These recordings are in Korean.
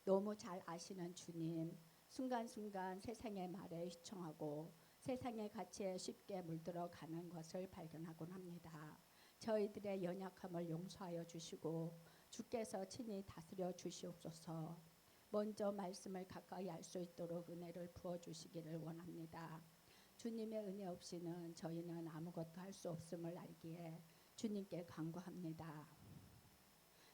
너무 잘 아시는 주님, 순간순간 세상의 말에 휘청하고 세상의 가치에 쉽게 물들어가는 것을 발견하곤 합니다. 저희들의 연약함을 용서하여 주시고 주께서 친히 다스려 주시옵소서. 먼저 말씀을 가까이 알 수 있도록 은혜를 부어주시기를 원합니다. 주님의 은혜 없이는 저희는 아무것도 할 수 없음을 알기에 주님께 간구합니다.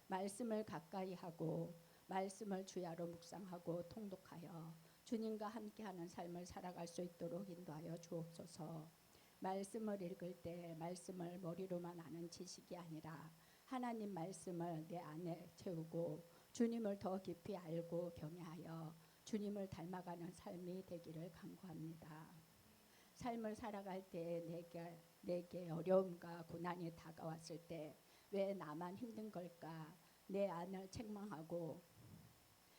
말씀을 가까이 하고 말씀을 주야로 묵상하고 통독하여 주님과 함께하는 삶을 살아갈 수 있도록 인도하여 주옵소서. 말씀을 읽을 때 말씀을 머리로만 아는 지식이 아니라 하나님 말씀을 내 안에 채우고 주님을 더 깊이 알고 경외하여 주님을 닮아가는 삶이 되기를 간구합니다. 삶을 살아갈 때 내게 어려움과 고난이 다가왔을 때 왜 나만 힘든 걸까? 내 안을 책망하고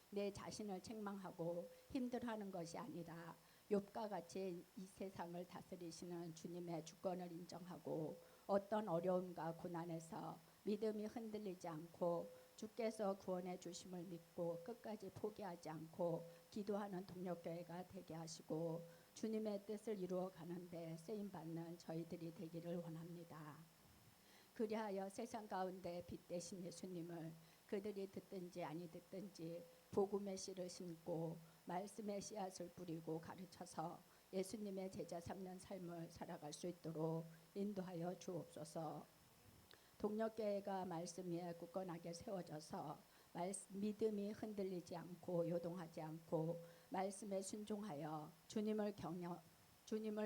내 자신을 책망하고 힘들어하는 것이 아니라 욥과 같이 이 세상을 다스리시는 주님의 주권을 인정하고 어떤 어려움과 고난에서 믿음이 흔들리지 않고 주께서 구원해 주심을 믿고 끝까지 포기하지 않고 기도하는 동력교회가 되게 하시고 주님의 뜻을 이루어 가는데 쓰임받는 저희들이 되기를 원합니다. 그리하여 세상 가운데 빛 되신 예수님을 그들이 듣든지 아니 듣든지 복음의 씨를 심고 말씀의 씨앗을 뿌리고 가르쳐서 예수님의 제자 삼는 삶을 살아갈 수 있도록 인도하여 주옵소서. 동력교회가 말씀 위에 굳건하게 세워져서 믿음이 흔들리지 않고 요동하지 않고 말씀에 순종하여 주님을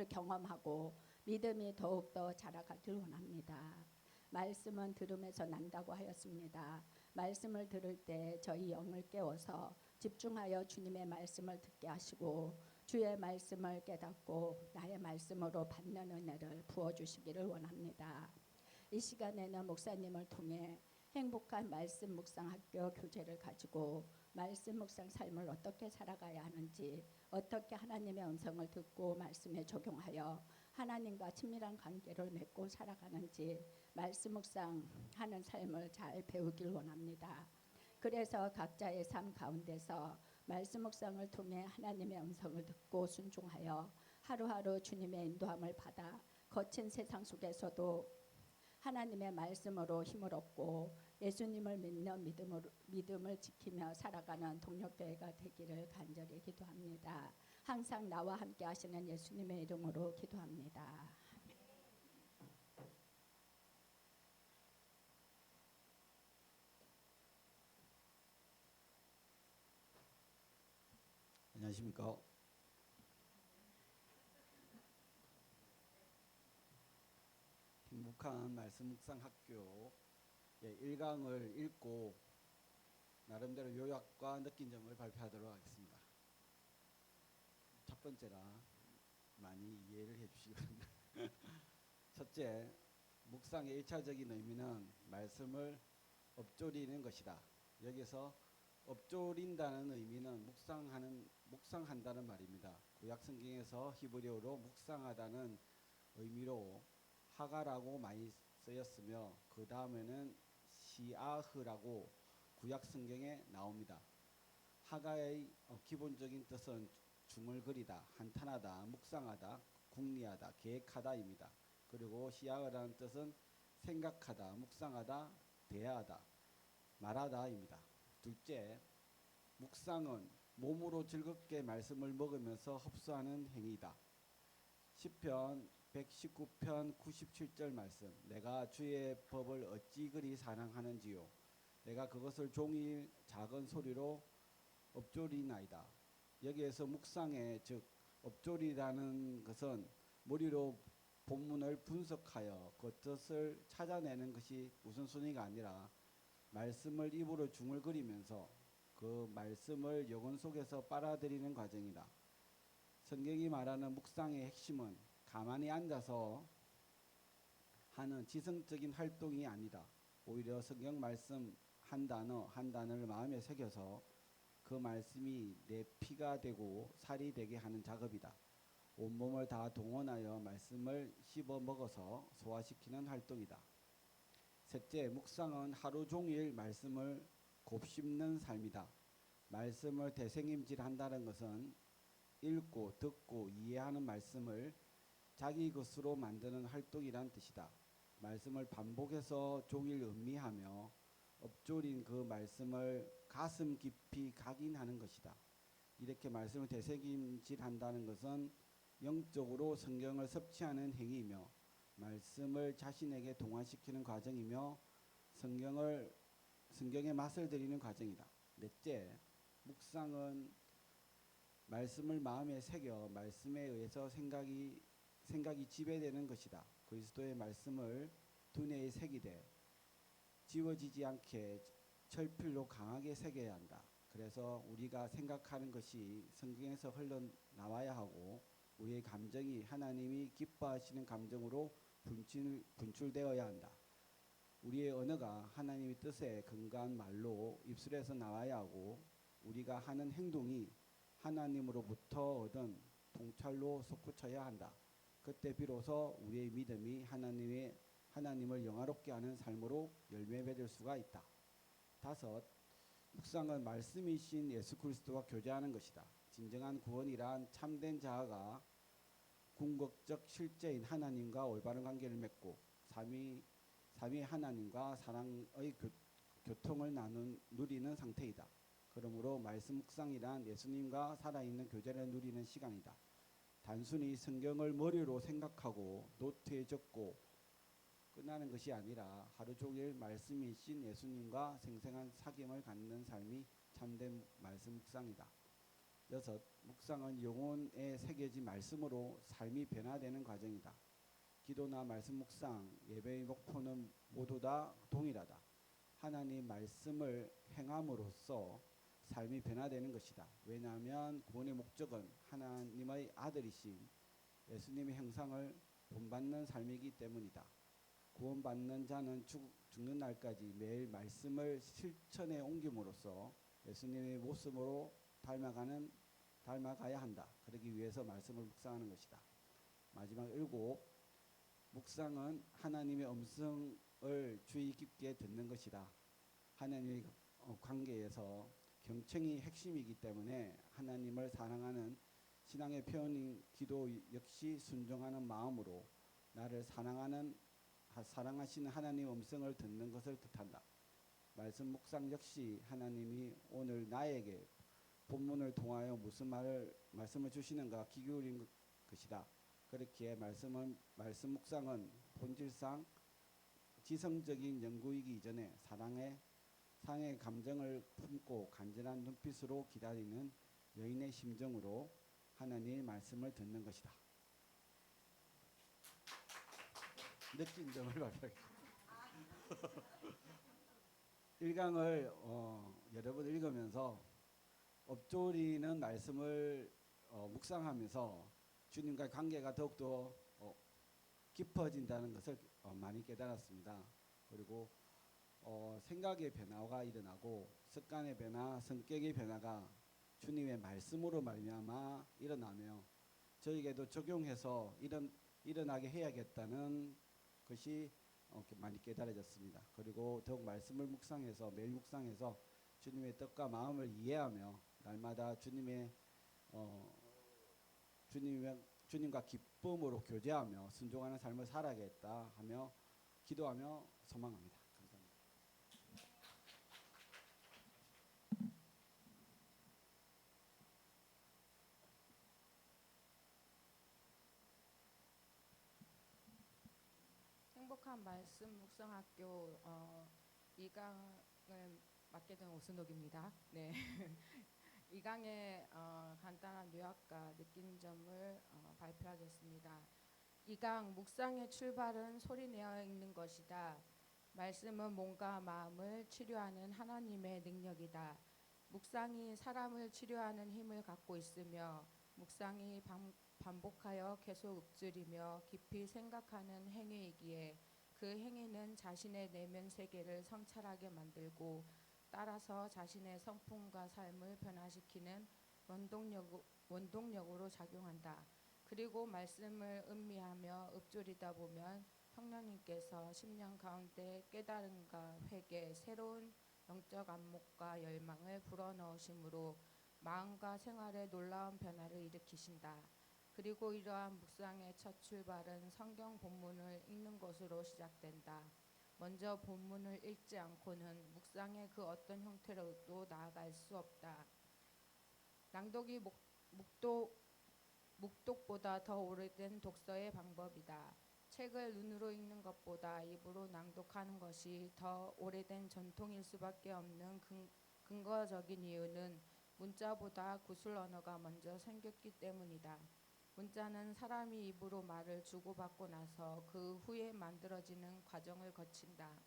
경험하고 믿음이 더욱더 자라가길 원합니다. 말씀은 들음에서 난다고 하였습니다. 말씀을 들을 때 저희 영을 깨워서 집중하여 주님의 말씀을 듣게 하시고 주의 말씀을 깨닫고 나의 말씀으로 받는 은혜를 부어주시기를 원합니다. 이 시간에는 목사님을 통해 행복한 말씀 묵상 학교 교재를 가지고 말씀 묵상 삶을 어떻게 살아가야 하는지, 어떻게 하나님의 음성을 듣고 말씀에 적용하여 하나님과 친밀한 관계를 맺고 살아가는지 말씀 묵상하는 삶을 잘 배우길 원합니다. 그래서 각자의 삶 가운데서 말씀 묵상을 통해 하나님의 음성을 듣고 순종하여 하루하루 주님의 인도함을 받아 거친 세상 속에서도 하나님의 말씀으로 힘을 얻고 예수님을 믿는 믿음을 지키며 살아가는 동력교회가 되기를 간절히 기도합니다. 항상 나와 함께 하시는 예수님의 이름으로 기도합니다. 안녕하십니까. 행복한 말씀 묵상 학교 1강을 읽고 나름대로 요약과 느낀 점을 발표하도록 하겠습니다. 첫 번째라 많이 이해를 해주시기 바랍니다. 첫째, 묵상의 1차적인 의미는 말씀을 엎조리는 것이다. 여기서 엎조린다는 의미는 묵상한다는 말입니다. 구약 성경에서 히브리어로 묵상하다는 의미로 하가라고 많이 쓰였으며 그 다음에는 시아흐라고 구약 성경에 나옵니다. 하가의 기본적인 뜻은 중얼거리다, 한탄하다, 묵상하다, 궁리하다, 계획하다입니다. 그리고 시아흐라는 뜻은 생각하다, 묵상하다, 대하다, 말하다입니다. 둘째, 묵상은 몸으로 즐겁게 말씀을 먹으면서 흡수하는 행위다. 시편 119편 97절 말씀, 내가 주의 법을 어찌 그리 사랑하는지요, 내가 그것을 종일 작은 소리로 엎조리나이다. 여기에서 묵상의 즉 엎조리라는 것은 머리로 본문을 분석하여 그 뜻을 찾아내는 것이 우선순위가 아니라 말씀을 입으로 중얼거리면서 그 말씀을 영혼 속에서 빨아들이는 과정이다. 성경이 말하는 묵상의 핵심은 가만히 앉아서 하는 지성적인 활동이 아니다. 오히려 성경 말씀 한 단어를 마음에 새겨서 그 말씀이 내 피가 되고 살이 되게 하는 작업이다. 온몸을 다 동원하여 말씀을 씹어 먹어서 소화시키는 활동이다. 셋째, 묵상은 하루 종일 말씀을 곱씹는 삶이다. 말씀을 되새김질한다는 것은 읽고 듣고 이해하는 말씀을 자기 것으로 만드는 활동이란 뜻이다. 말씀을 반복해서 종일 음미하며 엎조린 그 말씀을 가슴 깊이 각인하는 것이다. 이렇게 말씀을 되새김질한다는 것은 영적으로 성경을 섭취하는 행위이며 말씀을 자신에게 동화시키는 과정이며 성경의 맛을 들이는 과정이다. 넷째, 묵상은 말씀을 마음에 새겨 말씀에 의해서 생각이 지배되는 것이다. 그리스도의 말씀을 두뇌에 새기되 지워지지 않게 철필로 강하게 새겨야 한다. 그래서 우리가 생각하는 것이 성경에서 흘러나와야 하고 우리의 감정이 하나님이 기뻐하시는 감정으로 분출되어야 한다. 우리의 언어가 하나님의 뜻에 근거한 말로 입술에서 나와야 하고 우리가 하는 행동이 하나님으로부터 얻은 통찰로 솟구쳐야 한다. 그때 비로소 우리의 믿음이 하나님을 영화롭게 하는 삶으로 열매 맺을 수가 있다. 다섯, 묵상은 말씀이신 예수 그리스도와 교제하는 것이다. 진정한 구원이란 참된 자아가 궁극적 실제인 하나님과 올바른 관계를 맺고 삼위 하나님과 사랑의 교통을 누리는 상태이다. 그러므로 말씀 묵상이란 예수님과 살아있는 교제를 누리는 시간이다. 단순히 성경을 머리로 생각하고 노트에 적고 끝나는 것이 아니라 하루 종일 말씀이신 예수님과 생생한 사귐을 갖는 삶이 참된 말씀 묵상이다. 여섯, 묵상은 영혼에 새겨진 말씀으로 삶이 변화되는 과정이다. 기도나 말씀 묵상, 예배의 목표는 모두 다 동일하다. 하나님 말씀을 행함으로써 삶이 변화되는 것이다. 왜냐하면 구원의 목적은 하나님의 아들이신 예수님의 형상을 본받는 삶이기 때문이다. 구원받는 자는 죽는 날까지 매일 말씀을 실천에 옮김으로써 예수님의 모습으로 닮아가야 한다. 그러기 위해서 말씀을 묵상하는 것이다. 마지막 일곱, 묵상은 하나님의 음성을 주의 깊게 듣는 것이다. 하나님의 관계에서 경청이 핵심이기 때문에 하나님을 사랑하는 신앙의 표현인 기도 역시 순종하는 마음으로 나를 사랑하시는 하나님의 음성을 듣는 것을 뜻한다. 말씀 묵상 역시 하나님이 오늘 나에게 본문을 통하여 무슨 말씀을 주시는가 귀 기울인 것이다. 그렇기에 말씀 묵상은 본질상 지성적인 연구이기 이전에 사랑의 감정을 품고 간절한 눈빛으로 기다리는 여인의 심정으로 하나님의 말씀을 듣는 것이다. 느낀 점을 발표하겠습니다. 1강을 여러 번 읽으면서 엎조리는 말씀을 묵상하면서 주님과의 관계가 더욱더 깊어진다는 것을 많이 깨달았습니다. 그리고 생각의 변화가 일어나고 습관의 변화, 성격의 변화가 주님의 말씀으로 말미암아 일어나며 저에게도 적용해서 일어나게 해야겠다는 것이 많이 깨달아졌습니다. 그리고 더욱 말씀을 묵상해서 매일 묵상해서 주님의 뜻과 마음을 이해하며 날마다 주님과 기쁨으로 교제하며 순종하는 삶을 살아야겠다 하며 기도하며 소망합니다. 감사합니다. 행복한 말씀 묵상학교 2강을 맡게 된 오순옥입니다. 네. 2강의 간단한 요약과 느낀 점을 발표하겠습니다. 2강 묵상의 출발은 소리내어 읽는 것이다. 말씀은 몸과 마음을 치료하는 하나님의 능력이다. 묵상이 사람을 치료하는 힘을 갖고 있으며 묵상이 반복하여 계속 읊조리며 깊이 생각하는 행위이기에 그 행위는 자신의 내면 세계를 성찰하게 만들고 따라서 자신의 성품과 삶을 변화시키는 원동력으로 작용한다. 그리고 말씀을 음미하며 읊조리다 보면 성령님께서 심령 가운데 깨달음과 회개, 새로운 영적 안목과 열망을 불어넣으심으로 마음과 생활에 놀라운 변화를 일으키신다. 그리고 이러한 묵상의 첫 출발은 성경 본문을 읽는 것으로 시작된다. 먼저 본문을 읽지 않고는 묵상의 그 어떤 형태로도 나아갈 수 없다. 낭독이 묵독보다 더 오래된 독서의 방법이다. 책을 눈으로 읽는 것보다 입으로 낭독하는 것이 더 오래된 전통일 수밖에 없는 근거적인 이유는 문자보다 구술 언어가 먼저 생겼기 때문이다. 문자는 사람이 입으로 말을 주고받고 나서 그 후에 만들어지는 과정을 거친다.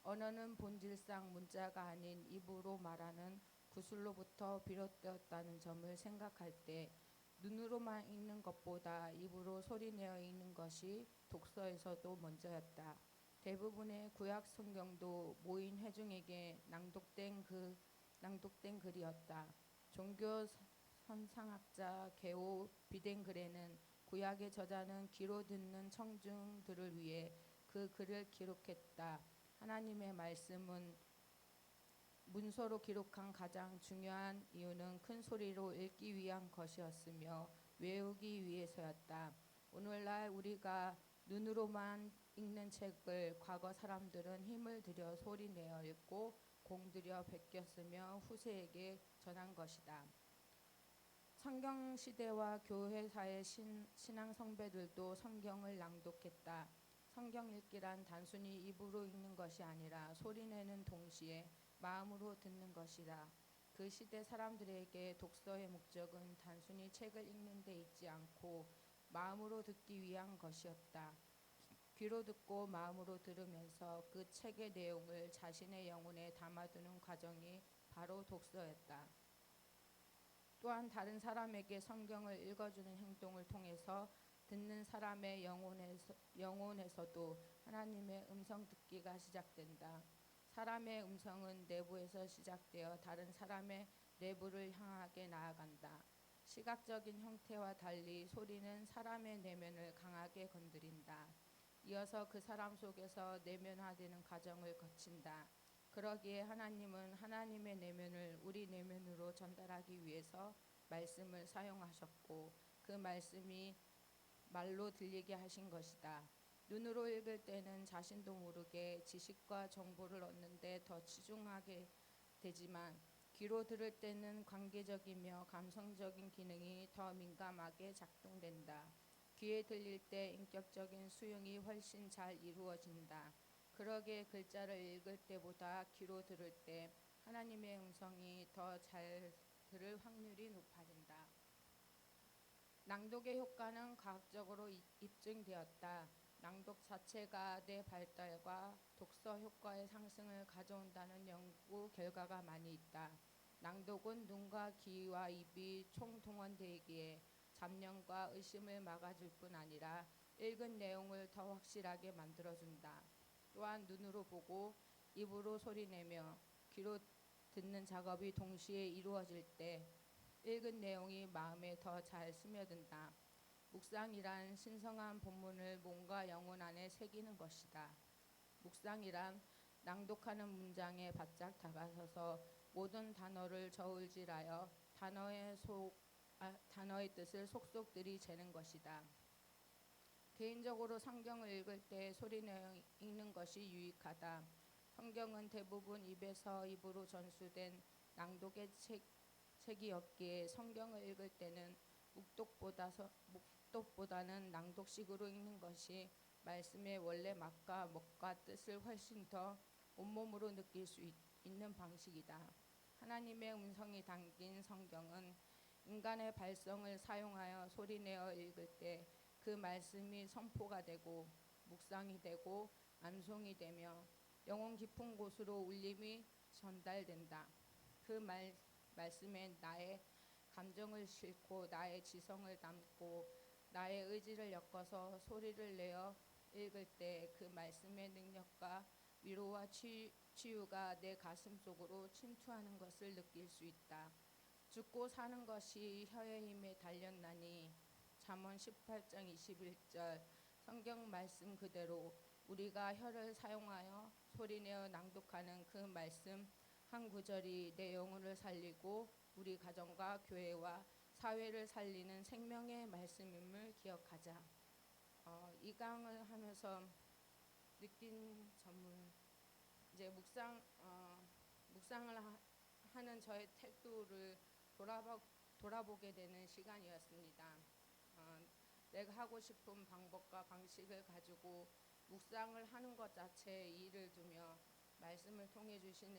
언어는 본질상 문자가 아닌 입으로 말하는 구술로부터 비롯되었다는 점을 생각할 때 눈으로만 읽는 것보다 입으로 소리내어 읽는 것이 독서에서도 먼저였다. 대부분의 구약 성경도 모인 회중에게 낭독된 글이었다. 종교 선상학자 게오 비덴그레는 구약의 저자는 귀로 듣는 청중들을 위해 그 글을 기록했다. 하나님의 말씀은 문서로 기록한 가장 중요한 이유는 큰 소리로 읽기 위한 것이었으며 외우기 위해서였다. 오늘날 우리가 눈으로만 읽는 책을 과거 사람들은 힘을 들여 소리내어 읽고 공들여 베꼈으며 후세에게 전한 것이다. 성경 시대와 교회사의 신앙 성배들도 성경을 낭독했다. 성경 읽기란 단순히 입으로 읽는 것이 아니라 소리내는 동시에 마음으로 듣는 것이다. 그 시대 사람들에게 독서의 목적은 단순히 책을 읽는 데 있지 않고 마음으로 듣기 위한 것이었다. 귀로 듣고 마음으로 들으면서 그 책의 내용을 자신의 영혼에 담아두는 과정이 바로 독서였다. 또한 다른 사람에게 성경을 읽어주는 행동을 통해서 듣는 사람의 영혼에서도 하나님의 음성 듣기가 시작된다. 사람의 음성은 내부에서 시작되어 다른 사람의 내부를 향하게 나아간다. 시각적인 형태와 달리 소리는 사람의 내면을 강하게 건드린다. 이어서 그 사람 속에서 내면화되는 과정을 거친다. 그러기에 하나님은 하나님의 내면을 우리 내면으로 전달하기 위해서 말씀을 사용하셨고 그 말씀이 말로 들리게 하신 것이다. 눈으로 읽을 때는 자신도 모르게 지식과 정보를 얻는 데 더 치중하게 되지만 귀로 들을 때는 관계적이며 감성적인 기능이 더 민감하게 작동된다. 귀에 들릴 때 인격적인 수용이 훨씬 잘 이루어진다. 그러기에 글자를 읽을 때보다 귀로 들을 때 하나님의 음성이 더 잘 들을 확률이 높아진다. 낭독의 효과는 과학적으로 입증되었다. 낭독 자체가 뇌 발달과 독서 효과의 상승을 가져온다는 연구 결과가 많이 있다. 낭독은 눈과 귀와 입이 총동원되기에 잡념과 의심을 막아줄 뿐 아니라 읽은 내용을 더 확실하게 만들어준다. 또한 눈으로 보고 입으로 소리내며 귀로 듣는 작업이 동시에 이루어질 때 읽은 내용이 마음에 더 잘 스며든다. 묵상이란 신성한 본문을 몸과 영혼 안에 새기는 것이다. 묵상이란 낭독하는 문장에 바짝 다가서서 모든 단어를 저울질하여 단어의 뜻을 속속 들이재는 것이다. 개인적으로 성경을 읽을 때 소리내어 읽는 것이 유익하다. 성경은 대부분 입에서 입으로 전수된 낭독의 책이었기에 성경을 읽을 때는 묵독보다는 낭독식으로 읽는 것이 말씀의 원래 맛과 먹과 뜻을 훨씬 더 온몸으로 느낄 수 있는 방식이다. 하나님의 음성이 담긴 성경은 인간의 발성을 사용하여 소리내어 읽을 때 그 말씀이 선포가 되고 묵상이 되고 암송이 되며 영혼 깊은 곳으로 울림이 전달된다. 그 말씀에 나의 감정을 싣고 나의 지성을 담고 나의 의지를 엮어서 소리를 내어 읽을 때 그 말씀의 능력과 위로와 치유가 내 가슴 속으로 침투하는 것을 느낄 수 있다. 죽고 사는 것이 혀의 힘에 달렸나니 잠언 18장 21절 성경 말씀 그대로 우리가 혀를 사용하여 소리내어 낭독하는 그 말씀 한 구절이 내 영혼을 살리고 우리 가정과 교회와 사회를 살리는 생명의 말씀임을 기억하자. 이 강을 하면서 느낀 점은 이제 묵상을 하는 저의 태도를 돌아보게 되는 시간이었습니다. 내가 하고 싶은 방법과 방식을 가지고 묵상을 하는 것 자체에 이의를 두며 말씀을 통해 주신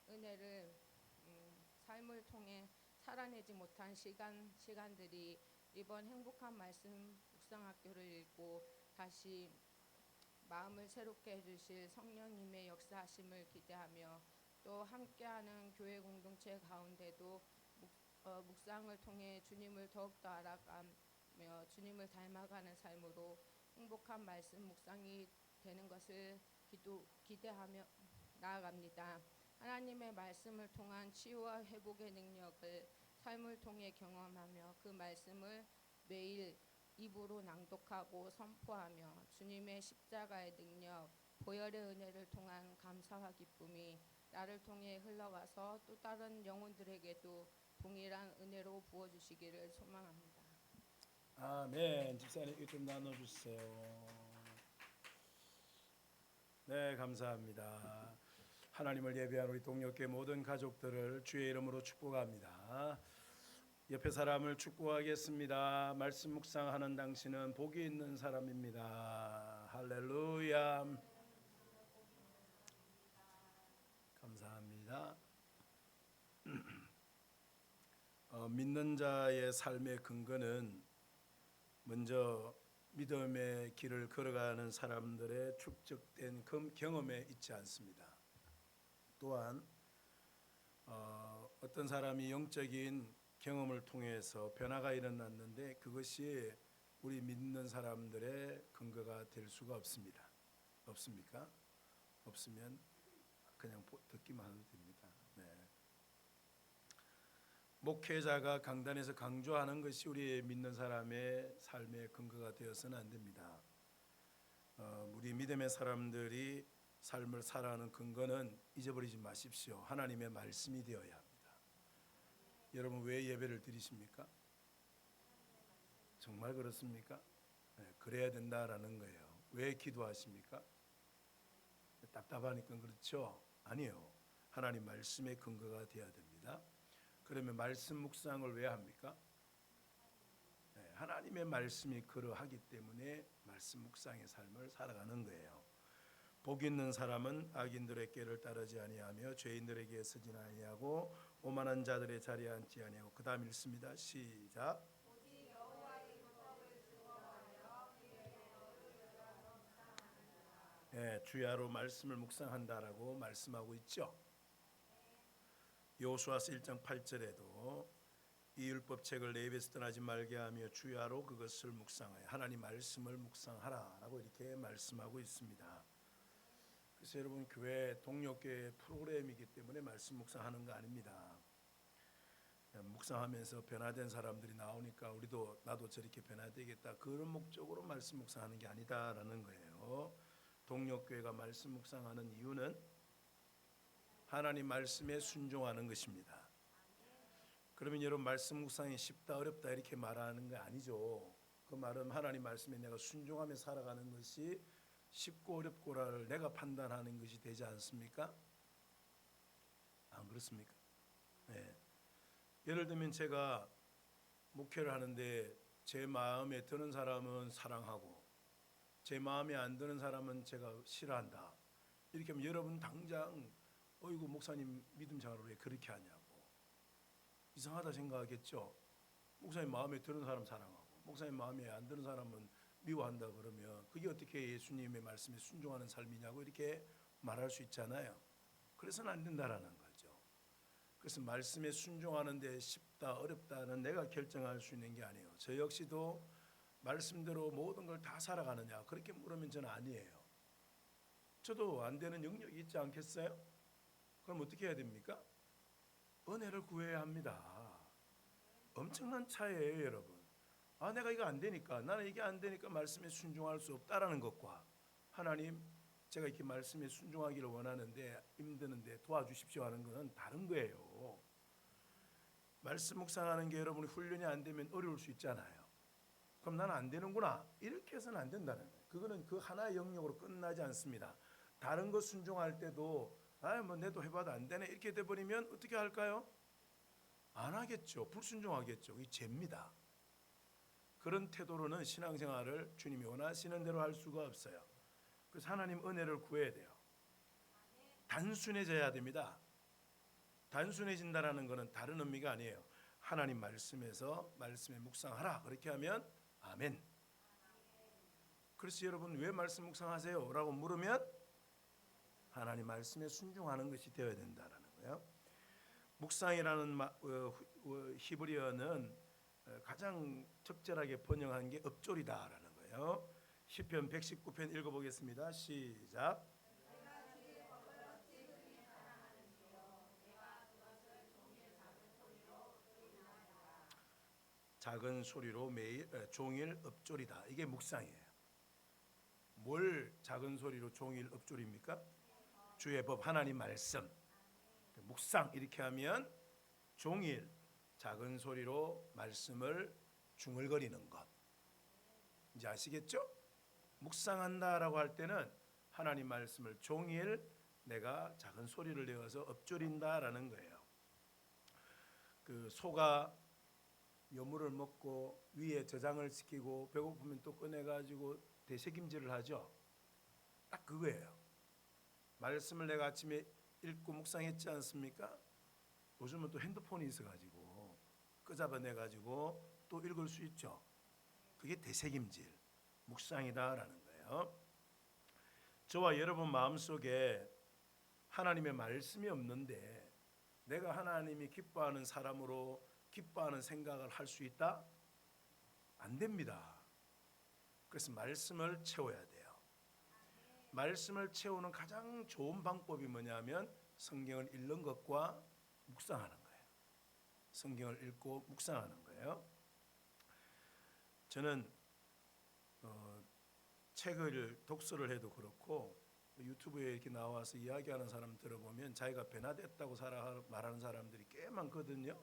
은혜를 삶을 통해 살아내지 못한 시간들이 이번 행복한 말씀 묵상학교를 읽고 다시 마음을 새롭게 해주실 성령님의 역사하심을 기대하며 또 함께하는 교회 공동체 가운데도 묵상을 통해 주님을 더욱더 알아가며 주님을 닮아가는 삶으로 행복한 말씀 묵상이 되는 것을 기대하며 나아갑니다. 하나님의 말씀을 통한 치유와 회복의 능력을 삶을 통해 경험하며 그 말씀을 매일 입으로 낭독하고 선포하며 주님의 십자가의 능력, 보혈의 은혜를 통한 감사와 기쁨이 나를 통해 흘러가서 또 다른 영혼들에게도 동일한 은혜로 부어주시기를 소망합니다. 아멘. 집사님 이거 좀 나눠주세요. 네, 감사합니다. 하나님을 예배한 우리 동역교회 모든 가족들을 주의 이름으로 축복합니다. 옆에 사람을 축복하겠습니다. 말씀 묵상하는 당신은 복이 있는 사람입니다. 할렐루야. 감사합니다. 믿는 자의 삶의 근거는 먼저 믿음의 길을 걸어가는 사람들의 축적된 경험에 있지 않습니다. 또한 어떤 사람이 영적인 경험을 통해서 변화가 일어났는데 그것이 우리 믿는 사람들의 근거가 될 수가 없습니다. 없습니까? 없으면 그냥 듣기만 해도 됩니다. 네. 목회자가 강단에서 강조하는 것이 우리 믿는 사람의 삶의 근거가 되어서는 안 됩니다. 우리 믿음의 사람들이 삶을 살아가는 근거는 잊어버리지 마십시오. 하나님의 말씀이 되어야 합니다. 여러분 왜 예배를 드리십니까? 정말 그렇습니까? 네, 그래야 된다라는 거예요. 왜 기도하십니까? 답답하니까 그렇죠? 아니요. 하나님 말씀의 근거가 되어야 됩니다. 그러면 말씀 묵상을 왜 합니까? 네, 하나님의 말씀이 그러하기 때문에 말씀 묵상의 삶을 살아가는 거예요. 복 있는 사람은 악인들의 꾀를 따르지 아니하며 죄인들에게 서지 아니하고 오만한 자들의 자리에 앉지 아니하고 그 다음 읽습니다. 시작. 네, 주야로 말씀을 묵상한다라고 말씀하고 있죠. 여호수아서 1장 8절에도 이 율법책을 내 입에서 떠나지 말게 하며 주야로 그것을 묵상하여 하나님 말씀을 묵상하라라고 이렇게 말씀하고 있습니다. 그래서 여러분 교회 동역교회 프로그램이기 때문에 말씀 묵상하는 거 아닙니다. 묵상하면서 변화된 사람들이 나오니까 나도 저렇게 변화되겠다 그런 목적으로 말씀 묵상하는 게 아니다라는 거예요. 동역교회가 말씀 묵상하는 이유는 하나님 말씀에 순종하는 것입니다. 그러면 여러분 말씀 묵상이 쉽다 어렵다 이렇게 말하는 거 아니죠. 그 말은 하나님 말씀에 내가 순종하며 살아가는 것이 쉽고 어렵고를 내가 판단하는 것이 되지 않습니까? 안 그렇습니까? 네. 예를 들면 제가 목회를 하는데 제 마음에 드는 사람은 사랑하고 제 마음에 안 드는 사람은 제가 싫어한다. 이렇게 하면 여러분 당장 어이구 목사님 믿음 생활을 왜 그렇게 하냐고 이상하다 생각하겠죠. 목사님 마음에 드는 사람 사랑하고 목사님 마음에 안 드는 사람은 미워한다 그러면 그게 어떻게 예수님의 말씀에 순종하는 삶이냐고 이렇게 말할 수 있잖아요. 그래서는 안 된다라는 거죠. 그래서 말씀에 순종하는데 쉽다 어렵다는 내가 결정할 수 있는 게 아니에요. 저 역시도 말씀대로 모든 걸 다 살아가느냐 그렇게 물으면 저는 아니에요. 저도 안 되는 영역이 있지 않겠어요? 그럼 어떻게 해야 됩니까? 은혜를 구해야 합니다. 엄청난 차이예요 여러분. 내가 이거 안 되니까 나는 이게 안 되니까 말씀에 순종할 수 없다라는 것과 하나님 제가 이렇게 말씀에 순종하기를 원하는데 힘드는데 도와주십시오 하는 것은 다른 거예요. 말씀 묵상하는 게 여러분이 훈련이 안 되면 어려울 수 있잖아요. 그럼 나는 안 되는구나 이렇게 해서는 안 된다는 거예요. 그거는 그 하나의 영역으로 끝나지 않습니다. 다른 거 순종할 때도 뭐 내도 해봐도 안 되네 이렇게 돼버리면 어떻게 할까요? 안 하겠죠. 불순종하겠죠. 이 죄입니다. 그런 태도로는 신앙생활을 주님이 원하시는 대로 할 수가 없어요. 그래서 하나님 은혜를 구해야 돼요. 단순해져야 됩니다. 단순해진다라는 것은 다른 의미가 아니에요. 하나님 말씀에서 말씀에 묵상하라 그렇게 하면 아멘. 그래서 여러분 왜 말씀 묵상하세요? 라고 물으면 하나님 말씀에 순종하는 것이 되어야 된다라는 거예요. 묵상이라는 히브리어는 가장 적절하게 번역한 게 읊조리다라는 거예요. 시편 119편 읽어보겠습니다. 시작. 작은 소리로 매일 종일 읊조리다. 이게 묵상이에요. 뭘 작은 소리로 종일 읊조립니까? 주의 법 하나님 말씀. 묵상 이렇게 하면 종일 작은 소리로 말씀을 중얼거리는 것. 이제 아시겠죠? 묵상한다라고 할 때는 하나님 말씀을 종일 내가 작은 소리를 내어서 읊조린다라는 거예요. 그 소가 여물을 먹고 위에 저장을 시키고 배고프면 또 꺼내가지고 되새김질을 하죠. 딱 그거예요. 말씀을 내가 아침에 읽고 묵상했지 않습니까? 요즘은 또 핸드폰이 있어가지고 끄잡아내가지고 또 읽을 수 있죠. 그게 되새김질, 묵상이다라는 거예요. 저와 여러분 마음속에 하나님의 말씀이 없는데 내가 하나님이 기뻐하는 사람으로 기뻐하는 생각을 할 수 있다? 안 됩니다. 그래서 말씀을 채워야 돼요. 말씀을 채우는 가장 좋은 방법이 뭐냐면 성경을 읽는 것과 묵상하는 거예요. 성경을 읽고 묵상하는 거예요. 저는 책을 독서를 해도 그렇고 유튜브에 이렇게 나와서 이야기하는 사람 들어보면 자기가 변화됐다고 말하는 사람들이 꽤 많거든요.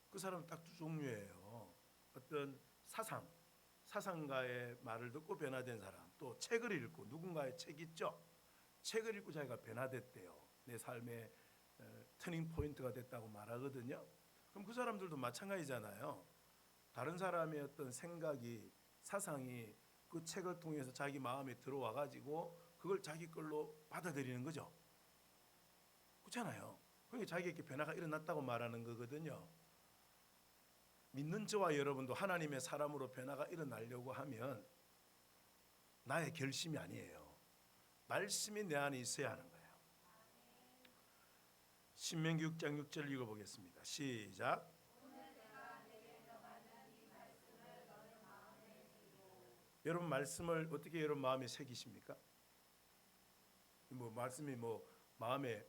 그 사람은 딱 두 종류예요. 어떤 사상가의 말을 듣고 변화된 사람, 또 책을 읽고 누군가의 책 있죠. 책을 읽고 자기가 변화됐대요. 내 삶의 터닝 포인트가 됐다고 말하거든요. 그럼 그 사람들도 마찬가지잖아요. 다른 사람의 어떤 생각이 사상이 그 책을 통해서 자기 마음에 들어와 가지고 그걸 자기 걸로 받아들이는 거죠. 그렇잖아요. 그러니까 자기에게 변화가 일어났다고 말하는 거거든요. 믿는 저와 여러분도 하나님의 사람으로 변화가 일어나려고 하면 나의 결심이 아니에요. 말씀이 내 안에 있어야 하는 거예요. 신명기 6장 6절 읽어보겠습니다. 시작. 여러분 말씀을 어떻게 여러분 마음에 새기십니까? 말씀이 마음에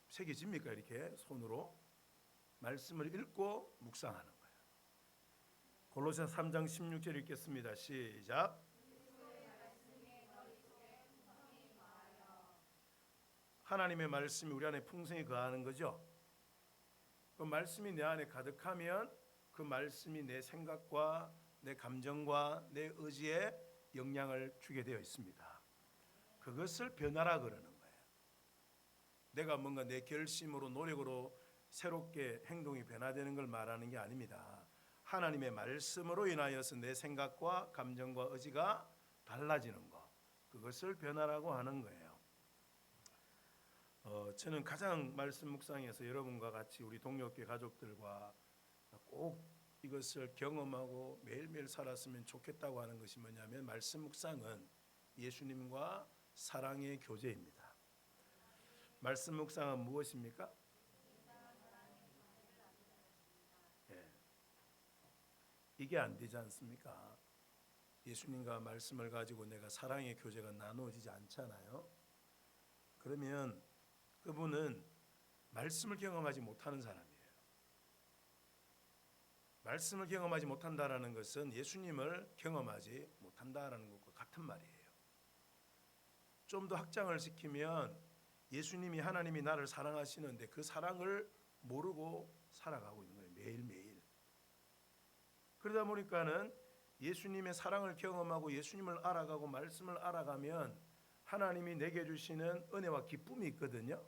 새겨집니까? 이렇게 손으로 말씀을 읽고 묵상하는 거예요. 골로새서 3장 16절 읽겠습니다. 시작. 하나님의 말씀이 우리 안에 풍성히 거하는 거죠. 그 말씀이 내 안에 가득하면 그 말씀이 내 생각과 내 감정과 내 의지에 영향을 주게 되어 있습니다. 그것을 변화라 그러는 거예요. 내가 뭔가 내 결심으로 노력으로 새롭게 행동이 변화되는 걸 말하는 게 아닙니다. 하나님의 말씀으로 인하여서 내 생각과 감정과 의지가 달라지는 것, 그것을 변화라고 하는 거예요. 저는 가장 말씀 묵상에서 여러분과 같이 우리 동력교회 가족들과 꼭 이것을 경험하고 매일매일 살았으면 좋겠다고 하는 것이 뭐냐면 말씀 묵상은 예수님과 사랑의 교제입니다. 말씀 묵상은 무엇입니까? 이게 안 되지 않습니까? 예수님과 말씀을 가지고 내가 사랑의 교제가 나누어지지 않잖아요. 그러면 그분은 말씀을 경험하지 못하는 사람이에요. 말씀을 경험하지 못한다라는 것은 예수님을 경험하지 못한다라는 것과 같은 말이에요. 좀 더 확장을 시키면 예수님이 하나님이 나를 사랑하시는데 그 사랑을 모르고 살아가고 있는 거예요. 매일매일. 그러다 보니까는 예수님의 사랑을 경험하고 예수님을 알아가고 말씀을 알아가면 하나님이 내게 주시는 은혜와 기쁨이 있거든요.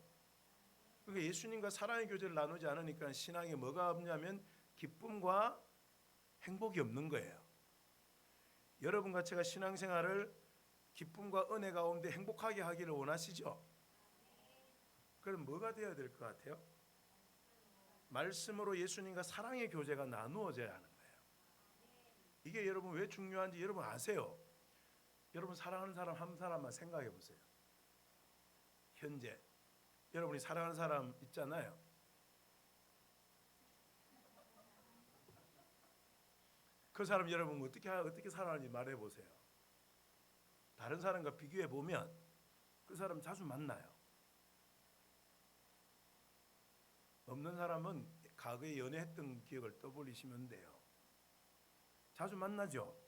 그러니까 예수님과 사랑의 교제를 나누지 않으니까 신앙에 뭐가 없냐면 기쁨과 행복이 없는 거예요. 여러분과 제가 신앙생활을 기쁨과 은혜 가운데 행복하게 하기를 원하시죠? 그럼 뭐가 되어야 될 것 같아요? 말씀으로 예수님과 사랑의 교제가 나누어져야 하는 거예요. 이게 여러분 왜 중요한지 여러분 아세요? 여러분 사랑하는 사람 한 사람만 생각해 보세요. 현재 여러분이 사랑하는 사람 있잖아요. 그 사람 여러분 어떻게 살아가는지 말해 보세요. 다른 사람과 비교해 보면 그 사람 자주 만나요. 없는 사람은 과거에 연애했던 기억을 떠올리시면 돼요. 자주 만나죠.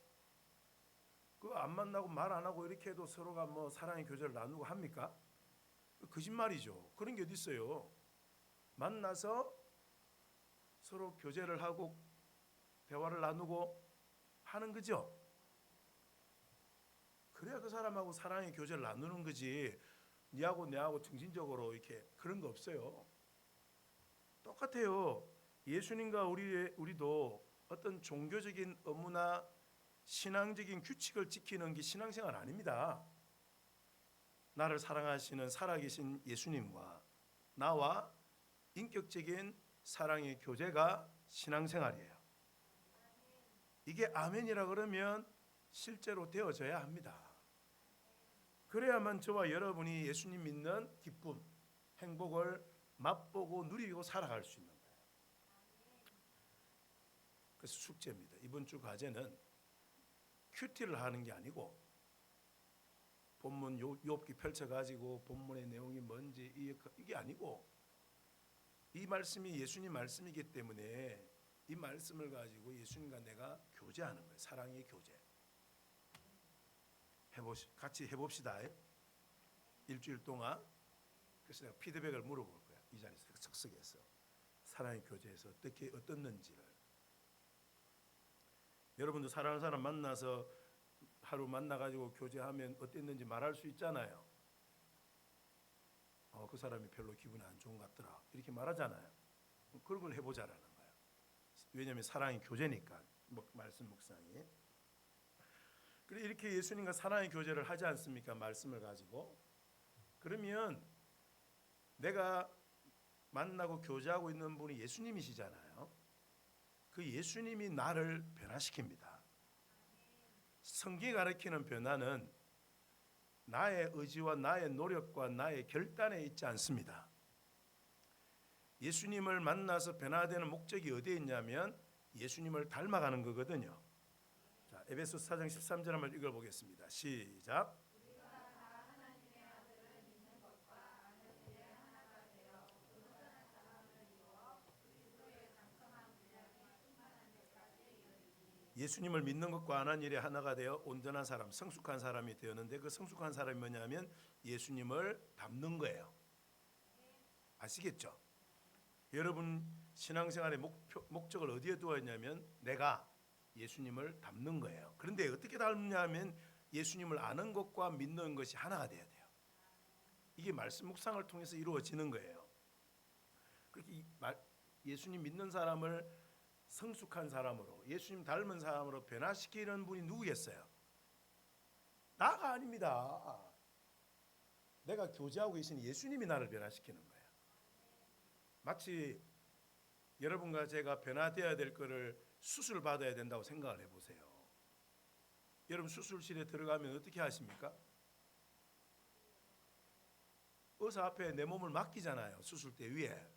그 안 만나고 말 안 하고 이렇게 해도 서로가 뭐 사랑의 교제를 나누고 합니까? 거짓말이죠. 그런 게 어디 있어요? 만나서 서로 교제를 하고 대화를 나누고 하는 거죠. 그래야 그 사람하고 사랑의 교제를 나누는 거지. 니하고 내하고 정신적으로 이렇게 그런 거 없어요. 똑같아요. 예수님과 우리도 어떤 종교적인 의무나 신앙적인 규칙을 지키는 게 신앙생활 아닙니다. 나를 사랑하시는 살아계신 예수님과 나와 인격적인 사랑의 교제가 신앙생활이에요. 이게 아멘이라 그러면 실제로 되어져야 합니다. 그래야만 저와 여러분이 예수님 믿는 기쁨, 행복을 맛보고 누리고 살아갈 수 있는 거예요. 그래서 숙제입니다. 이번 주 과제는 큐티를 하는 게 아니고 본문 욥기 펼쳐가지고 본문의 내용이 뭔지 이게 아니고 이 말씀이 예수님 말씀이기 때문에 이 말씀을 가지고 예수님과 내가 교제하는 거예요. 사랑의 교제. 같이 해봅시다. 일주일 동안. 그래서 내가 피드백을 물어볼 거야. 이 자리에서 석석에서 사랑의 교제에서 어떻게 어떻는지를. 여러분도 사랑하는 사람 만나서 하루 만나가지고 교제하면 어땠는지 말할 수 있잖아요. 그 사람이 별로 기분이 안 좋은 것 같더라. 이렇게 말하잖아요. 그런 걸 해보자라는 거예요. 왜냐하면 사랑의 교제니까. 말씀 묵상이. 그래 이렇게 예수님과 사랑의 교제를 하지 않습니까? 말씀을 가지고. 그러면 내가 만나고 교제하고 있는 분이 예수님이시잖아요. 그 예수님이 나를 변화시킵니다. 성경이 가르치는 변화는 나의 의지와 나의 노력과 나의 결단에 있지 않습니다. 예수님을 만나서 변화되는 목적이 어디에 있냐면 예수님을 닮아가는 거거든요. 자, 에베소서 4장 13절 한번 읽어보겠습니다. 시작. 예수님을 믿는 것과 안 한 일에 하나가 되어 온전한 사람, 성숙한 사람이 되었는데 그 성숙한 사람이 뭐냐면 예수님을 닮는 거예요. 아시겠죠? 여러분 신앙생활의 목적을 어디에 두어 있냐면 내가 예수님을 닮는 거예요. 그런데 어떻게 닮냐면 예수님을 아는 것과 믿는 것이 하나가 돼야 돼요. 이게 말씀 묵상을 통해서 이루어지는 거예요. 그렇게 예수님 믿는 사람을 성숙한 사람으로 예수님 닮은 사람으로 변화시키는 분이 누구겠어요? 나가 아닙니다. 내가 교제하고 계신 예수님이 나를 변화시키는 거예요. 마치 여러분과 제가 변화되어야 될 거를 수술 받아야 된다고 생각을 해보세요. 여러분 수술실에 들어가면 어떻게 하십니까? 의사 앞에 내 몸을 맡기잖아요. 수술대 위에.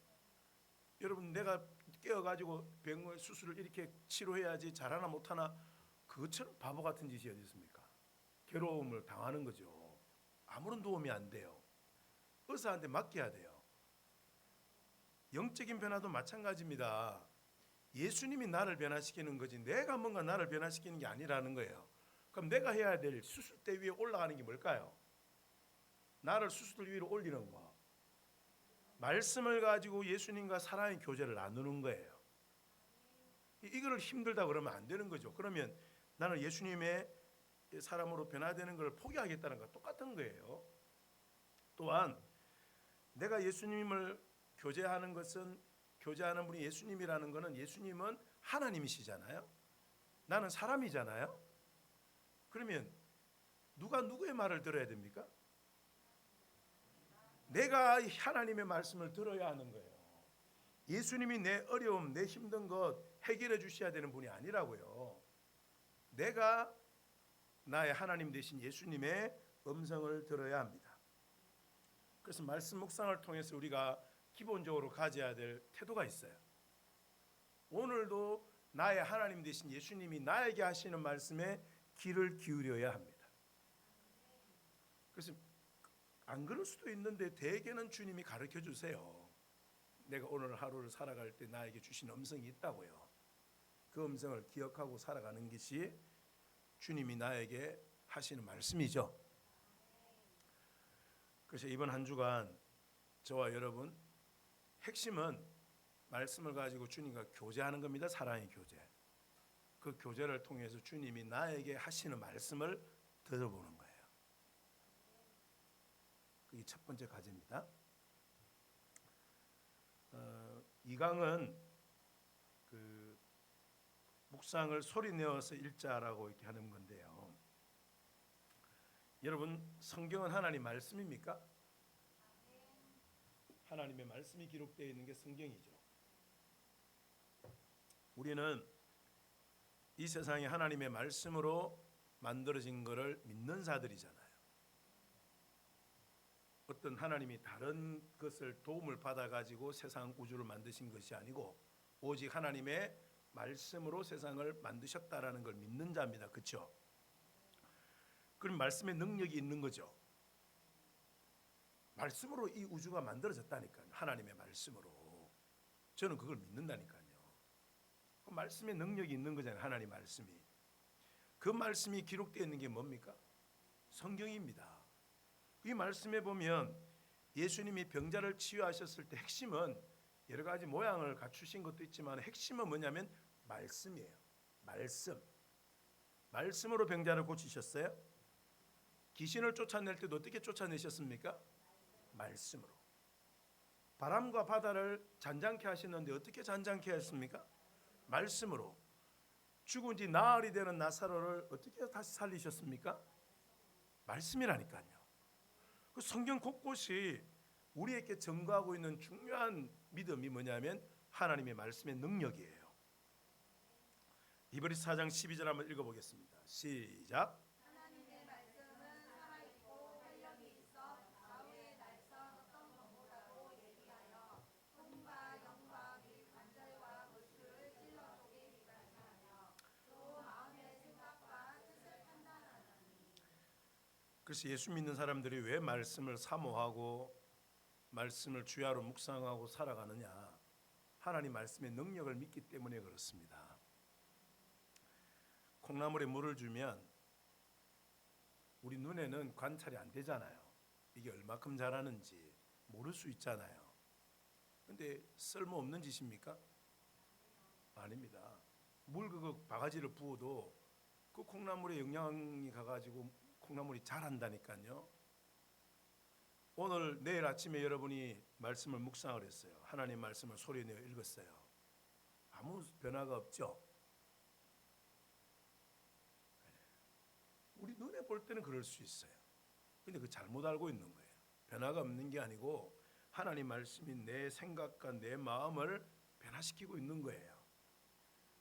여러분 내가 깨어가지고 병원 수술을 이렇게 치료해야지 잘하나 못하나 그것처럼 바보 같은 짓이 어디 있습니까? 괴로움을 당하는 거죠. 아무런 도움이 안 돼요. 의사한테 맡겨야 돼요. 영적인 변화도 마찬가지입니다. 예수님이 나를 변화시키는 거지 내가 뭔가 나를 변화시키는 게 아니라는 거예요. 그럼 내가 해야 될 수술대 위에 올라가는 게 뭘까요? 나를 수수들 위로 올리는 거. 말씀을 가지고 예수님과 사랑의 교제를 나누는 거예요. 이거를 힘들다 그러면 안 되는 거죠. 그러면 나는 예수님의 사람으로 변화되는 걸 포기하겠다는 거 똑같은 거예요. 또한 내가 예수님을 교제하는 것은, 교제하는 분이 예수님이라는 것은, 예수님은 하나님이시잖아요. 나는 사람이잖아요. 그러면 누가 누구의 말을 들어야 됩니까? 내가 하나님의 말씀을 들어야 하는 거예요. 예수님이 내 어려움, 내 힘든 것 해결해 주셔야 되는 분이 아니라고요. 내가 나의 하나님 되신 예수님의 음성을 들어야 합니다. 그래서 말씀 묵상을 통해서 우리가 기본적으로 가져야 될 태도가 있어요. 오늘도 나의 하나님 되신 예수님이 나에게 하시는 말씀에 귀를 기울여야 합니다. 그래서 안 그럴 수도 있는데 대개는 주님이 가르쳐 주세요. 내가 오늘 하루를 살아갈 때 나에게 주신 음성이 있다고요. 그 음성을 기억하고 살아가는 것이 주님이 나에게 하시는 말씀이죠. 그래서 이번 한 주간 저와 여러분 핵심은 말씀을 가지고 주님과 교제하는 겁니다. 사랑의 교제. 그 교제를 통해서 주님이 나에게 하시는 말씀을 들어보는 거예요. 그게 첫 번째 과제입니다. 이 강은 그 묵상을 소리 내어서 읽자라고 이렇게 하는 건데요. 여러분, 성경은 하나님 말씀입니까? 하나님의 말씀이 기록되어 있는 게 성경이죠. 우리는 이 세상이 하나님의 말씀으로 만들어진 것을 믿는 자들이잖아요. 어떤 하나님이 다른 것을 도움을 받아가지고 세상 우주를 만드신 것이 아니고 오직 하나님의 말씀으로 세상을 만드셨다라는 걸 믿는 자입니다. 그렇죠? 그럼 말씀의 능력이 있는 거죠. 말씀으로 이 우주가 만들어졌다니까요. 하나님의 말씀으로. 저는 그걸 믿는다니까요. 그 말씀의 능력이 있는 거잖아요. 하나님 말씀이. 그 말씀이 기록되어 있는 게 뭡니까? 성경입니다. 이 말씀에 보면 예수님이 병자를 치유하셨을 때 핵심은 여러 가지 모양을 갖추신 것도 있지만 핵심은 뭐냐면 말씀이에요. 말씀. 말씀으로 병자를 고치셨어요. 귀신을 쫓아낼 때도 어떻게 쫓아내셨습니까? 말씀으로. 바람과 바다를 잔잔케 하시는데 어떻게 잔잔케 했습니까? 말씀으로. 죽은 지 나흘이 되는 나사로를 어떻게 다시 살리셨습니까? 말씀이라니까요. 그 성경 곳곳이 우리에게 증거하고 있는 중요한 믿음이 뭐냐면 하나님의 말씀의 능력이에요. 히브리서 4장 12절 한번 읽어보겠습니다. 시작. 하나님의 말씀은 살아있고 활력이 있어 좌우의 날선 어떤 검보다도 예리하여 손과 영과 및 관절과 골수를 찔러쪼개 기까지 하며 또 마음의 생각과 뜻을 판단하나니. 그래서 예수 믿는 사람들이 왜 말씀을 사모하고 말씀을 주야로 묵상하고 살아가느냐? 하나님 말씀의 능력을 믿기 때문에 그렇습니다. 콩나물에 물을 주면 우리 눈에는 관찰이 안 되잖아요. 이게 얼마큼 자라는지 모를 수 있잖아요. 근데 쓸모없는 짓입니까? 아닙니다. 물 그거 바가지를 부어도 그 콩나물에 영양이 가가지고 콩나물이 자란다니까요. 오늘 내일 아침에 여러분이 말씀을 묵상을 했어요. 하나님 말씀을 소리내어 읽었어요. 아무 변화가 없죠. 우리 눈에 볼 때는 그럴 수 있어요. 근데 그 잘못 알고 있는 거예요. 변화가 없는 게 아니고 하나님 말씀이 내 생각과 내 마음을 변화시키고 있는 거예요.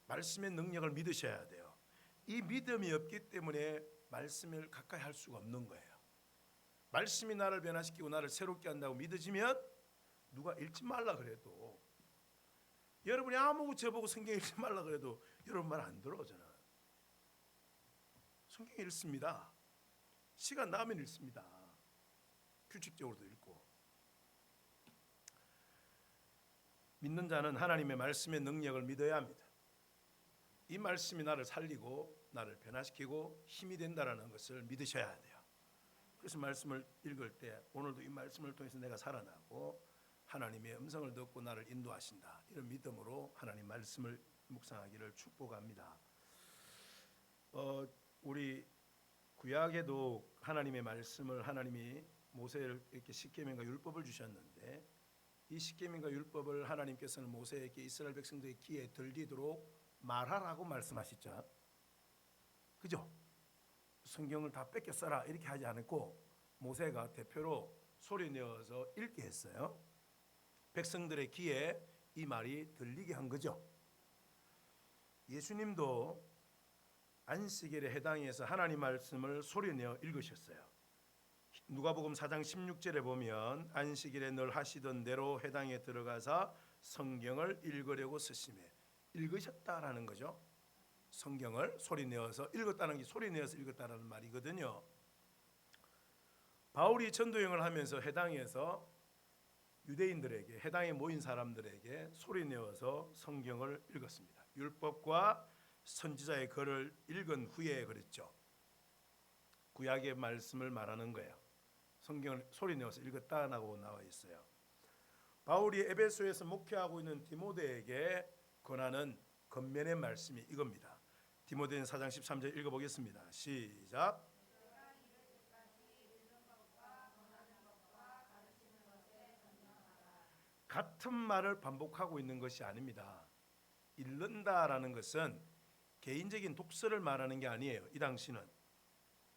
말씀의 능력을 믿으셔야 돼요. 이 믿음이 없기 때문에 말씀을 가까이 할 수가 없는 거예요. 말씀이 나를 변화시키고 나를 새롭게 한다고 믿어지면 누가 읽지 말라 그래도, 여러분이 아무 저보고 성경 읽지 말라 그래도 여러분 말 안 들어. 저는 성경 읽습니다. 시간 나면 읽습니다. 규칙적으로도 읽고. 믿는 자는 하나님의 말씀의 능력을 믿어야 합니다. 이 말씀이 나를 살리고 나를 변화시키고 힘이 된다라는 것을 믿으셔야 돼요. 그래서 말씀을 읽을 때 오늘도 이 말씀을 통해서 내가 살아나고 하나님의 음성을 듣고 나를 인도하신다, 이런 믿음으로 하나님 말씀을 묵상하기를 축복합니다. 우리 구약에도 하나님의 말씀을, 하나님이 모세를 이렇게 십계명과 율법을 주셨는데 이 십계명과 율법을 하나님께서는 모세에게 이스라엘 백성들의 귀에 들리도록 말하라고 말씀하셨죠. 그죠? 성경을 다 뺏겨 써라 이렇게 하지 않았고 모세가 대표로 소리 내어서 읽게 했어요. 백성들의 귀에 이 말이 들리게 한 거죠. 예수님도 안식일에 해당해서 하나님 말씀을 소리 내어 읽으셨어요. 누가복음 4장 16절에 보면 안식일에 늘 하시던 대로 회당에 들어가서 성경을 읽으려고 쓰시매, 읽으셨다라는 거죠. 성경을 소리 내어서 읽었다는 게 소리 내어서 읽었다라는 말이거든요. 바울이 전도여행을 하면서 해당에서 유대인들에게, 해당에 모인 사람들에게 소리 내어서 성경을 읽었습니다. 율법과 선지자의 글을 읽은 후에 그랬죠. 구약의 말씀을 말하는 거예요. 성경을 소리 내어서 읽었다라고 나와 있어요. 바울이 에베소에서 목회하고 있는 디모데에게 권하는 겉면의 말씀이 이겁니다. 디모데는 4장 13절 읽어보겠습니다. 시작. 같은 말을 반복하고 있는 것이 아닙니다. 읽는다라는 것은 개인적인 독서를 말하는 게 아니에요. 이 당시는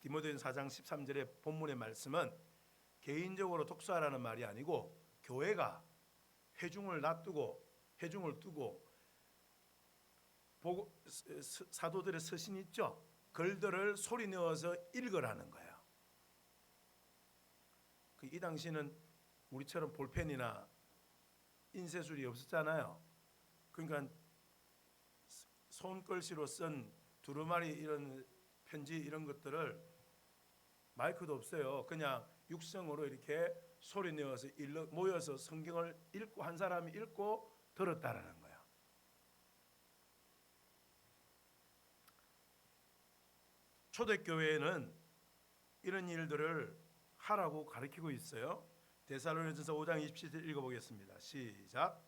디모데전 4장 13절의 본문의 말씀은 개인적으로 독서하라는 말이 아니고 교회가 회중을 두고 사도들의 서신 있죠. 글들을 소리 내어서 읽으라는 거예요. 이 당시는 우리처럼 볼펜이나 인쇄술이 없었잖아요. 그러니까 손글씨로 쓴 두루마리 이런 편지 이런 것들을 마이크도 없어요. 그냥 육성으로 이렇게 소리 내어서 모여서 성경을 읽고 한 사람이 읽고 들었다라는 거예요. 초대교회는 이런 일들을 하라고 가르치고 있어요. 데살로니가전서 5장 27절 읽어보겠습니다. 시작.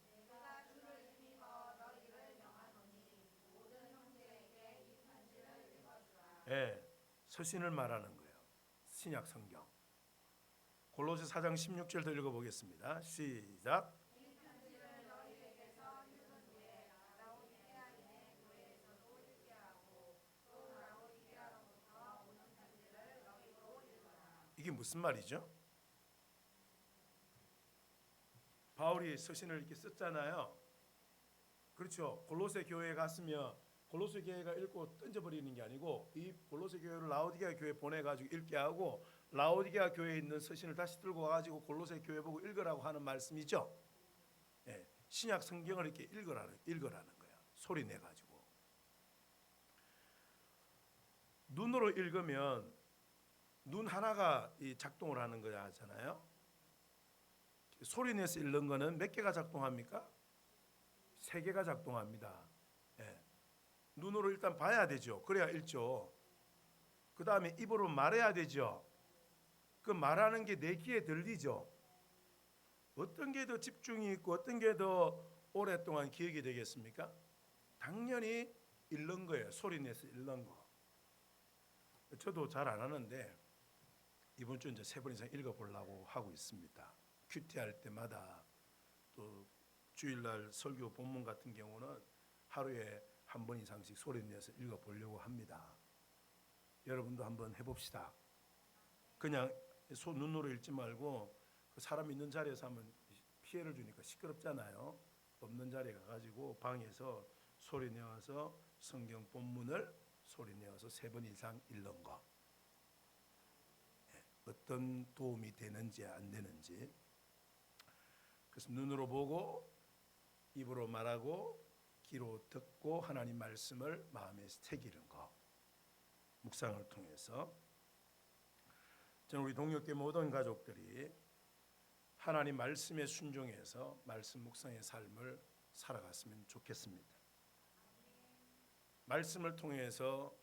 예, 서신을 말하는 거예요. 신약 성경. 골로새 4장 16절도 읽어보겠습니다. 시작. 이게 무슨 말이죠? 바울이 서신을 이렇게 썼잖아요. 그렇죠. 골로새 교회에 갔으면 골로새 교회가 읽고 던져버리는 게 아니고 이 골로새 교회를 라오디게아 교회에 보내가지고 읽게 하고 라오디게아 교회에 있는 서신을 다시 들고 와가지고 골로새 교회 보고 읽으라고 하는 말씀이죠. 예, 신약 성경을 이렇게 읽으라는 거야. 소리 내가지고. 눈으로 읽으면 눈 하나가 작동을 하는 거야 하잖아요. 소리 내서 읽는 거는 몇 개가 작동합니까? 3개가 작동합니다. 예. 눈으로 일단 봐야 되죠. 그래야 읽죠. 그 다음에 입으로 말해야 되죠. 그 말하는 게 내 귀에 들리죠. 어떤 게 더 집중이 있고 어떤 게 더 오랫동안 기억이 되겠습니까? 당연히 읽는 거예요. 소리 내서 읽는 거. 저도 잘 안 하는데 이번 주 이제 3번 이상 읽어보려고 하고 있습니다. 큐티할 때마다 또 주일날 설교 본문 같은 경우는 하루에 1번 이상씩 소리 내서 읽어보려고 합니다. 여러분도 한번 해봅시다. 그냥 눈으로 읽지 말고 사람 있는 자리에서 하면 피해를 주니까 시끄럽잖아요. 없는 자리에 가가지고 방에서 소리 내어서 성경 본문을 소리 내어서 3번 이상 읽는 거. 어떤 도움이 되는지 안 되는지. 그래서 눈으로 보고 입으로 말하고 귀로 듣고 하나님 말씀을 마음에 새기는 거. 묵상을 통해서 저는 우리 동역교회 모든 가족들이 하나님 말씀에 순종해서 말씀 묵상의 삶을 살아갔으면 좋겠습니다. 말씀을 통해서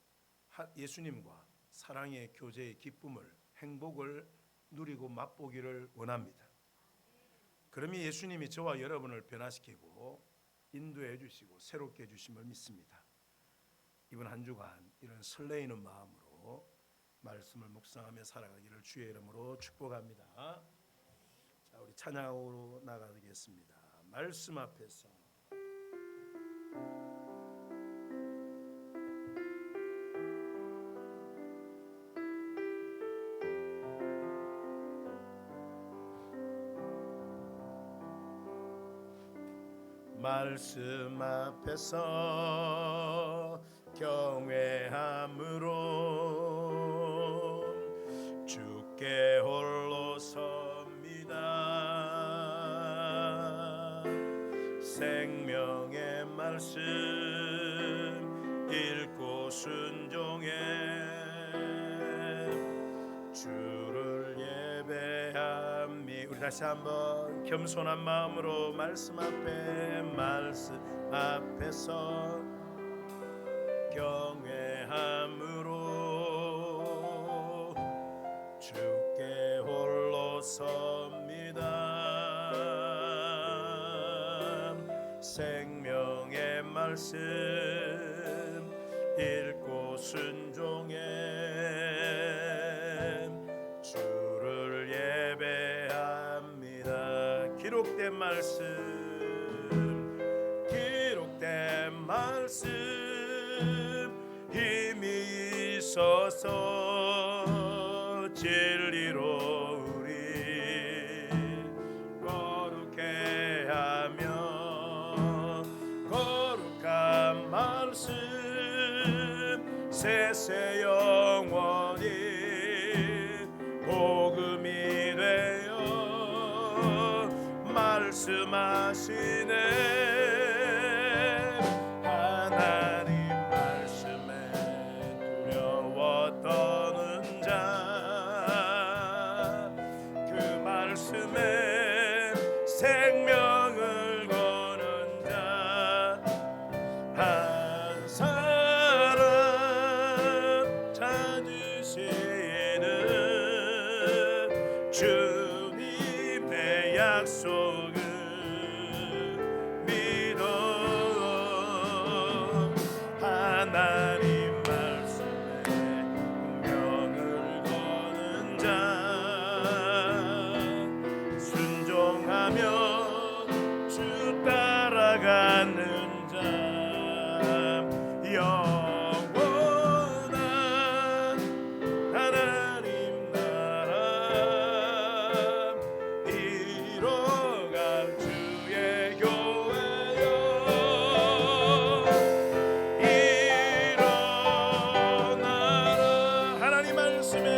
예수님과 사랑의 교제의 기쁨을 행복을 누리고 맛보기를 원합니다. 그러면 예수님이 저와 여러분을 변화시키고 인도해 주시고 새롭게 해주심을 믿습니다. 이번 한 주간 이런 설레이는 마음으로 말씀을 묵상하며 살아가기를 주의 이름으로 축복합니다. 자, 우리 찬양으로 나가겠습니다. 말씀 앞에서 말씀 앞에서 경외함으로 주께 홀로 섭니다. 생명의 말씀 읽고 순종해 주를 예배함이. 우리 다시 한번 겸손한 마음으로 말씀 앞에서 경외함으로 주께 홀로 섭니다. 생명의 말씀 읽고 순종해 주를 예배합니다. 기록된 말씀 힘이 있어서 진리로 우리 거룩해 하며 거룩한 말씀 세세 영원히 복음이 되어 말씀하시네. 하나님 말씀에 두려워 떠는 자, 그 말씀에 생명을 거는 자, 한 사람 찾으시는 주님의 약속을 하나님 말씀에 운명을 거는 자, 순종하며 주 따라가는 자, 영원한 하나님 나라 이뤄갈 주의 교회여. 하나님 말씀에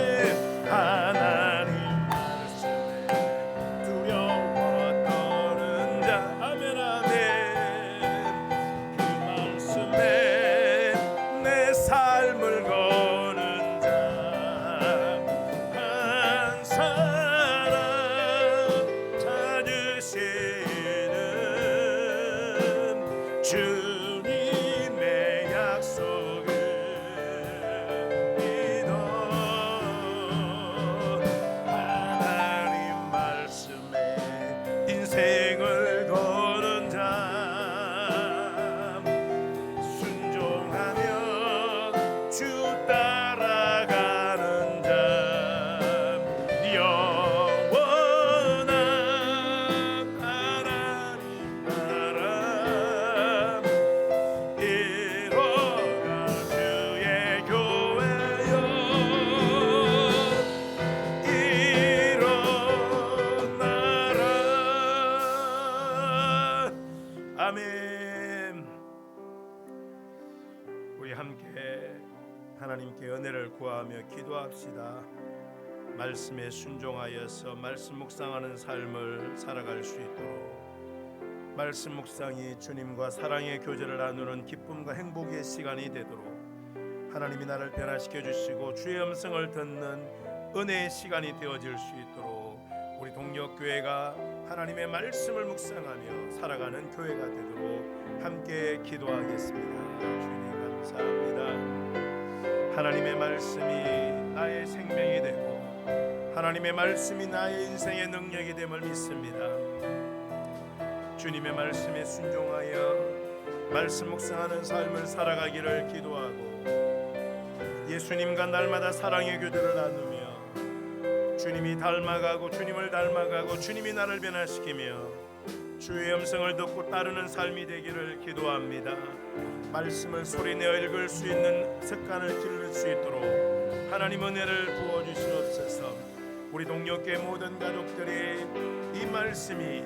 두려워 떠는 자, 아멘 아멘. 그 말씀에 내 삶을 거는 자, 한 사람 찾으시는 주님의 약속을 인생을 거는 자, 순종하며 주 따라가는 자, 영원한 하나님 나라 이뤄갈 주의 교회여. 아멘. 우리 함께 하나님께 은혜를 구하며 기도합시다. 말씀에 순종하여서 말씀 묵상하는 삶을 살아갈 수 있도록, 말씀 묵상이 주님과 사랑의 교제를 나누는 기쁨과 행복의 시간이 되도록 하나님이 나를 변화시켜 주시고 주의 음성을 듣는 은혜의 시간이 되어질 수 있도록 우리 동력교회가 하나님의 말씀을 묵상하며 살아가는 교회가 되도록 함께 기도하겠습니다. 주님 감사합니다. 하나님의 말씀이 나의 생명이 되고 하나님의 말씀이 나의 인생의 능력이 됨을 믿습니다. 주님의 말씀에 순종하여 말씀 묵상하는 삶을 살아가기를 기도하고 예수님과 날마다 사랑의 교제를 나누며 주님이 닮아가고 주님을 닮아가고 주님이 나를 변화시키며 주의 음성을 듣고 따르는 삶이 되기를 기도합니다. 말씀을 소리내어 읽을 수 있는 습관을 기를 수 있도록 하나님 은혜를 부어주시옵소서. 우리 동역교회 모든 가족들이 이 말씀이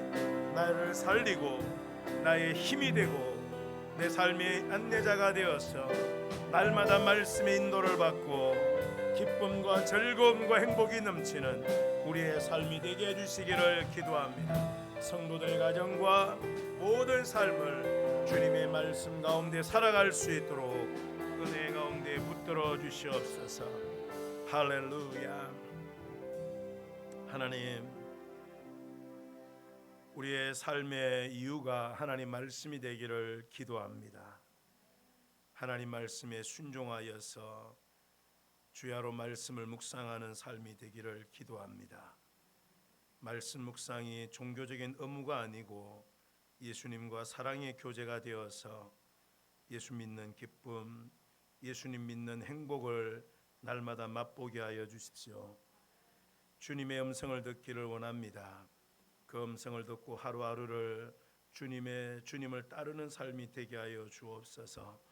나를 살리고 나의 힘이 되고 내 삶의 안내자가 되어서 날마다 말씀의 인도를 받고 기쁨과 즐거움과 행복이 넘치는 우리의 삶이 되게 해주시기를 기도합니다. 성도들 가정과 모든 삶을 주님의 말씀 가운데 살아갈 수 있도록 은혜 가운데 붙들어 주시옵소서. 할렐루야. 하나님, 우리의 삶의 이유가 하나님 말씀이 되기를 기도합니다. 하나님 말씀에 순종하여서 주야로 말씀을 묵상하는 삶이 되기를 기도합니다. 말씀 묵상이 종교적인 의무가 아니고 예수님과 사랑의 교제가 되어서 예수 믿는 기쁨, 예수님 믿는 행복을 날마다 맛보게 하여 주십시오. 주님의 음성을 듣기를 원합니다. 그 음성을 듣고 하루하루를 주님을 따르는 삶이 되게 하여 주옵소서.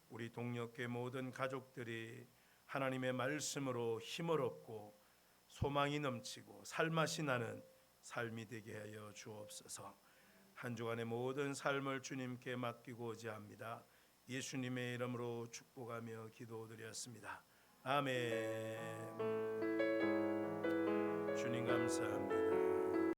우리 동역교회 모든 가족들이 하나님의 말씀으로 힘을 얻고 소망이 넘치고 살맛이 나는 삶이 되게 하여 주옵소서. 한 주간의 모든 삶을 주님께 맡기고자 합니다. 예수님의 이름으로 축복하며 기도드렸습니다. 아멘. 주님 감사합니다.